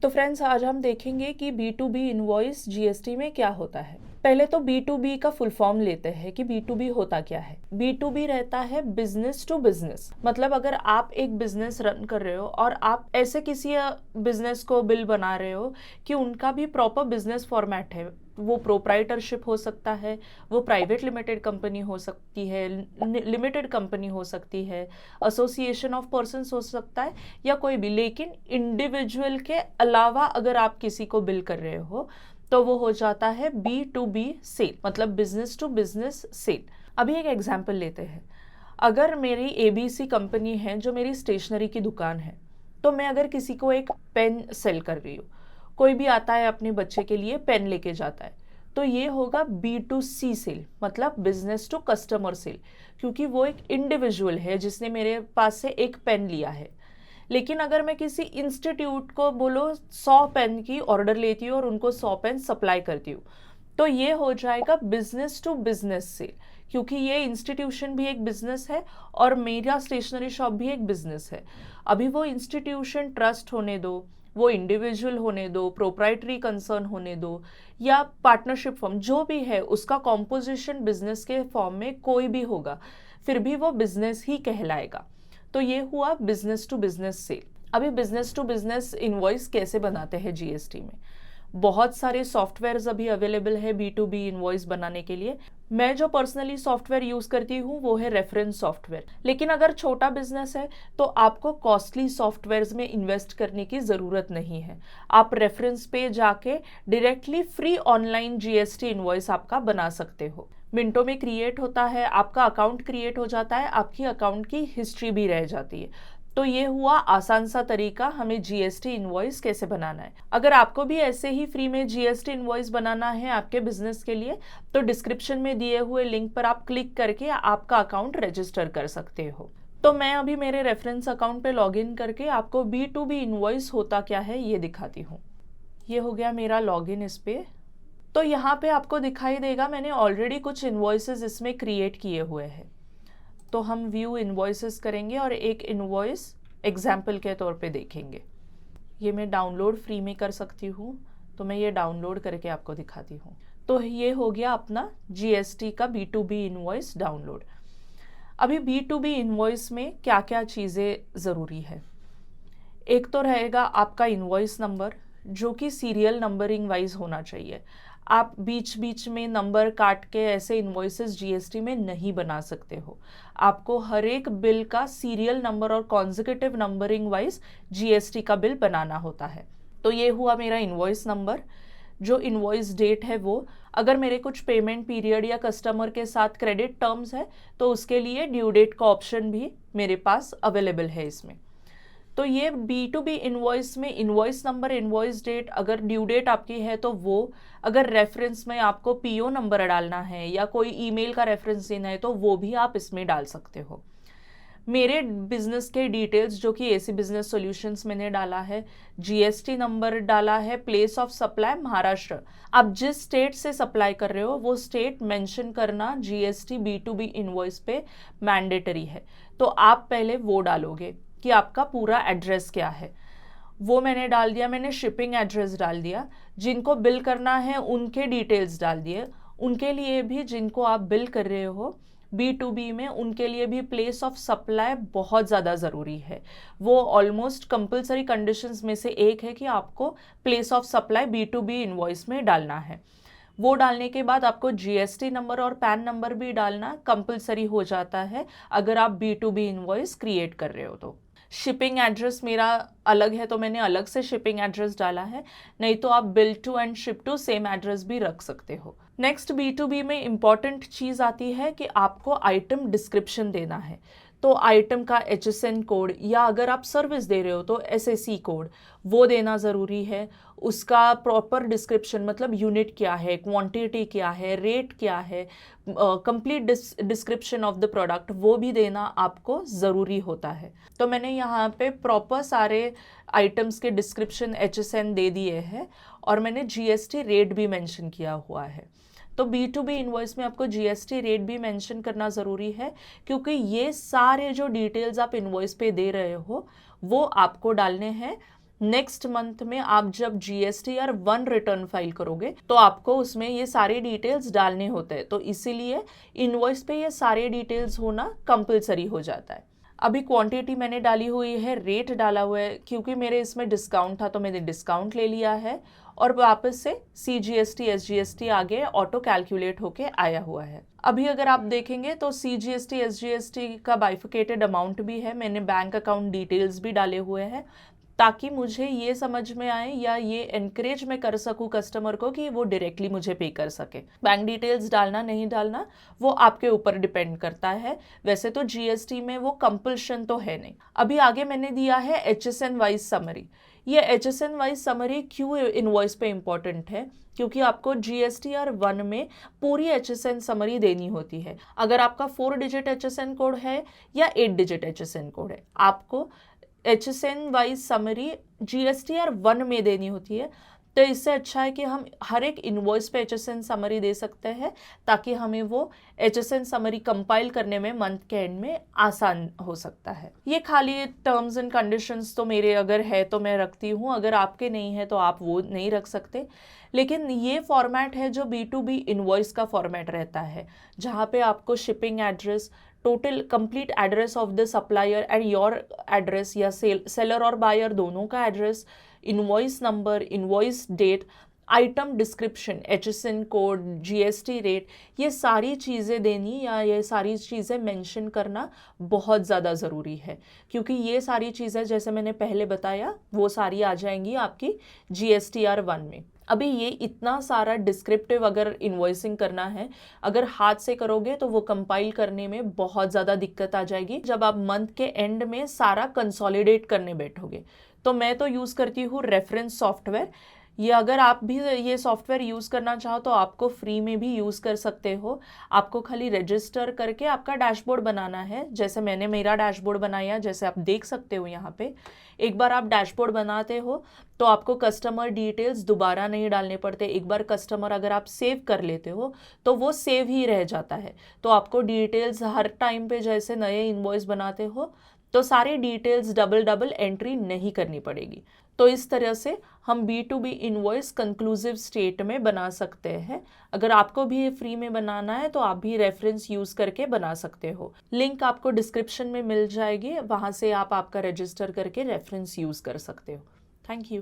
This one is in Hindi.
तो फ्रेंड्स, आज हम देखेंगे कि B2B इनवॉइस जीएसटी में क्या होता है। पहले तो B2B का फुल फॉर्म लेते हैं कि B2B होता क्या है। B2B रहता है बिजनेस टू बिजनेस, मतलब अगर आप एक बिजनेस रन कर रहे हो और आप ऐसे किसी बिजनेस को बिल बना रहे हो कि उनका भी प्रॉपर बिजनेस फॉर्मेट है, वो प्रोप्राइटरशिप हो सकता है, वो प्राइवेट लिमिटेड कंपनी हो सकती है, लिमिटेड कंपनी हो सकती है, एसोसिएशन ऑफ पर्सन्स हो सकता है या कोई भी, लेकिन इंडिविजुअल के अलावा अगर आप किसी को बिल कर रहे हो तो वो हो जाता है B2B सेल, मतलब बिजनेस टू बिजनेस सेल। अभी एक एग्जांपल लेते हैं। अगर मेरी ABC कंपनी है जो मेरी स्टेशनरी की दुकान है, तो मैं अगर किसी को एक पेन सेल कर रही हूँ, कोई भी आता है अपने बच्चे के लिए पेन लेके जाता है, तो ये होगा B2C सेल, मतलब बिजनेस टू कस्टमर सेल, क्योंकि वो एक इंडिविजुअल है जिसने मेरे पास से एक पेन लिया है। लेकिन अगर मैं किसी इंस्टीट्यूट को बोलो 100 पेन की ऑर्डर लेती हूँ और उनको 100 पेन सप्लाई करती हूँ, तो ये हो जाएगा बिजनेस टू बिजनेस सेल, क्योंकि ये इंस्टीट्यूशन भी एक बिजनेस है और मेरा स्टेशनरी शॉप भी एक बिजनेस है। अभी वो इंस्टीट्यूशन ट्रस्ट होने दो, वो इंडिविजुअल होने दो, प्रोप्राइटरी कंसर्न होने दो या पार्टनरशिप फॉर्म, जो भी है उसका कॉम्पोजिशन बिजनेस के फॉर्म में कोई भी होगा, फिर भी वो बिजनेस ही कहलाएगा। तो ये हुआ बिजनेस टू बिजनेस सेल। अभी बिजनेस टू बिजनेस इनवॉइस कैसे बनाते हैं जीएसटी में? बहुत सारे सॉफ्टवेयर्स अभी अवेलेबल है B2B इनवॉइस बनाने के लिए। मैं जो पर्सनली सॉफ्टवेयर यूज करती हूँ वो है रेफरेंस सॉफ्टवेयर। लेकिन अगर छोटा बिजनेस है तो आपको कॉस्टली सॉफ्टवेयर्स में इन्वेस्ट करने की ज़रूरत नहीं है। आप रेफरेंस पे जाके directly free online GST invoice आपका बना सकते हो। मिनटों में क्रिएट होता है, आपका अकाउंट क्रिएट हो जाता है, आपकी अकाउंट की हिस्ट्री भी रह जाती है। तो ये हुआ आसान सा तरीका हमें जीएसटी इनवॉइस कैसे बनाना है। अगर आपको भी ऐसे ही फ्री में जीएसटी इनवॉइस बनाना है आपके बिजनेस के लिए, तो डिस्क्रिप्शन में दिए हुए लिंक पर आप क्लिक करके आपका अकाउंट रजिस्टर कर सकते हो। तो मैं अभी मेरे रेफरेंस अकाउंट पे लॉगिन करके आपको B2B इनवॉइस होता क्या है ये दिखाती हूँ। ये हो गया मेरा लॉगिन इस पे। तो यहाँ पे आपको दिखाई देगा मैंने ऑलरेडी कुछ इनवॉइसेस इसमें क्रिएट किए हुए हैं। तो हम व्यू इनवॉइसेस करेंगे और एक इनवॉइस एग्जाम्पल के तौर पे देखेंगे। ये मैं डाउनलोड फ्री में कर सकती हूँ, तो मैं ये डाउनलोड करके आपको दिखाती हूँ। तो ये हो गया अपना जीएसटी का B2B इनवॉइस डाउनलोड। अभी B2B इनवॉइस में क्या क्या चीज़ें ज़रूरी है? एक तो रहेगा आपका इनवॉइस नंबर, जो कि सीरियल नंबरिंग वाइज होना चाहिए। आप बीच बीच में नंबर काट के ऐसे इनवॉइसेस जीएसटी में नहीं बना सकते हो। आपको हर एक बिल का सीरियल नंबर और कॉन्जिक्यूटिव नंबरिंग वाइज जीएसटी का बिल बनाना होता है। तो ये हुआ मेरा इनवॉइस नंबर। जो इनवॉइस डेट है वो, अगर मेरे कुछ पेमेंट पीरियड या कस्टमर के साथ क्रेडिट टर्म्स है तो उसके लिए ड्यू डेट का ऑप्शन भी मेरे पास अवेलेबल है इसमें। तो ये B2B इनवॉइस में इनवॉइस नंबर, इनवॉइस डेट, अगर ड्यू डेट आपकी है तो वो, अगर रेफरेंस में आपको PO नंबर डालना है या कोई ईमेल का रेफरेंस देना है तो वो भी आप इसमें डाल सकते हो। मेरे बिजनेस के डिटेल्स जो कि AC बिजनेस सॉल्यूशंस मैंने डाला है, GST नंबर डाला है, प्लेस ऑफ सप्लाई महाराष्ट्र। आप जिस स्टेट से सप्लाई कर रहे हो वो स्टेट मेंशन करना GST B2B इनवॉइस पे मैंडेटरी है। तो आप पहले वो डालोगे कि आपका पूरा एड्रेस क्या है। वो मैंने डाल दिया। मैंने शिपिंग एड्रेस डाल दिया। जिनको बिल करना है उनके डिटेल्स डाल दिए। उनके लिए भी, जिनको आप बिल कर रहे हो B2B में, उनके लिए भी प्लेस ऑफ सप्लाई बहुत ज़्यादा ज़रूरी है। वो ऑलमोस्ट कंपलसरी कंडीशंस में से एक है कि आपको place of supply B2B invoice में डालना है। वो डालने के बाद आपको GST नंबर और पैन नंबर भी डालना कंपलसरी हो जाता है अगर आप B2B इनवॉइस क्रिएट कर रहे हो तो। शिपिंग एड्रेस मेरा अलग है तो मैंने अलग से शिपिंग एड्रेस डाला है, नहीं तो आप bill to and ship to same address भी रख सकते हो। नेक्स्ट B2B में इंपॉर्टेंट चीज़ आती है कि आपको आइटम डिस्क्रिप्शन देना है। तो आइटम का HSN कोड, या अगर आप सर्विस दे रहे हो तो SAC कोड, वो देना ज़रूरी है। उसका प्रॉपर डिस्क्रिप्शन, मतलब यूनिट क्या है, क्वांटिटी क्या है, रेट क्या है, complete description of the product, वो भी देना आपको ज़रूरी होता है। तो मैंने यहाँ पे प्रॉपर सारे आइटम्स के डिस्क्रिप्शन HSN दे दिए हैं और मैंने GST रेट भी मेंशन किया हुआ है। तो B2B इनवॉइस में आपको GST रेट भी मेंशन करना ज़रूरी है, क्योंकि ये सारे जो डिटेल्स आप इनवॉइस पे दे रहे हो वो आपको डालने हैं, नेक्स्ट मंथ में आप जब GSTR 1 रिटर्न फाइल करोगे तो आपको उसमें ये सारे डिटेल्स डालने होते हैं, तो इसीलिए इनवॉइस पे ये सारे डिटेल्स होना कंपलसरी हो जाता है। अभी क्वांटिटी मैंने डाली हुई है, रेट डाला हुआ है, क्योंकि मेरे इसमें डिस्काउंट था तो मैंने डिस्काउंट ले लिया है और वापस से CGST SGST आगे ऑटो कैलकुलेट होके आया हुआ है। अभी अगर आप देखेंगे तो CGST SGST का बाइफिकेटेड अमाउंट भी है, मैंने बैंक अकाउंट डिटेल्स भी डाले हुए हैं ताकि मुझे ये समझ में आए या ये एनकरेज मैं कर सकूं कस्टमर को कि वो डायरेक्टली मुझे पे कर सके। बैंक डिटेल्स डालना नहीं डालना वो आपके ऊपर डिपेंड करता है, वैसे तो GST में वो कंपल्शन तो है नहीं। अभी आगे मैंने दिया है HSN वाइज समरी। ये HSN वाइज समरी क्यों इनवॉइस पे इम्पोर्टेंट है, क्योंकि आपको GSTR 1 में पूरी HSN समरी देनी होती है। अगर आपका 4 डिजिट HSN कोड है या 8 डिजिट HSN कोड है, आपको HSN वाइज समरी GSTR 1 में देनी होती है। तो इससे अच्छा है कि हम हर एक इनवॉइस पे HSN समरी दे सकते हैं ताकि हमें वो HSN समरी कंपाइल करने में मंथ के एंड में आसान हो सकता है। ये खाली टर्म्स एंड कंडीशंस तो मेरे अगर है तो मैं रखती हूँ, अगर आपके नहीं है तो आप वो नहीं रख सकते। लेकिन ये फॉर्मेट है जो B2B इनवॉइस का फॉर्मेट रहता है, जहाँ पे आपको shipping address, total complete address of the supplier and your address या सेलर और बायर दोनों का address, invoice number, invoice date, item description, HSN code, GST rate, ये सारी चीज़ें देनी या ये सारी चीज़ें मेंशन करना बहुत ज़्यादा ज़रूरी है, क्योंकि ये सारी चीज़ें जैसे मैंने पहले बताया वो सारी आ जाएंगी आपकी GSTR 1 में। अभी ये इतना सारा डिस्क्रिप्टिव अगर इन्वॉइसिंग करना है, अगर हाथ से करोगे तो वो कंपाइल करने में बहुत ज़्यादा दिक्कत आ जाएगी जब आप मंथ के एंड में सारा कंसोलिडेट करने बैठोगे। तो मैं तो यूज़ करती हूँ रेफरेंस सॉफ्टवेयर। ये अगर आप भी ये सॉफ्टवेयर यूज़ करना चाहो तो आपको फ्री में भी यूज़ कर सकते हो। आपको खाली रजिस्टर करके आपका डैशबोर्ड बनाना है, जैसे मैंने मेरा डैशबोर्ड बनाया, जैसे आप देख सकते हो यहाँ पे। एक बार आप डैशबोर्ड बनाते हो तो आपको कस्टमर डिटेल्स दोबारा नहीं डालने पड़ते। एक बार कस्टमर अगर आप सेव कर लेते हो तो वो सेव ही रह जाता है, तो आपको डिटेल्स हर टाइम पे जैसे नए इनवॉइस बनाते हो तो सारे डिटेल्स डबल एंट्री नहीं करनी पड़ेगी। तो इस तरह से हम B2B इनवॉइस कंक्लूसिव स्टेट में बना सकते हैं। अगर आपको भी ये फ्री में बनाना है तो आप भी रेफरेंस यूज़ करके बना सकते हो। लिंक आपको डिस्क्रिप्शन में मिल जाएगी, वहाँ से आप आपका रजिस्टर करके रेफरेंस यूज़ कर सकते हो। Thank you.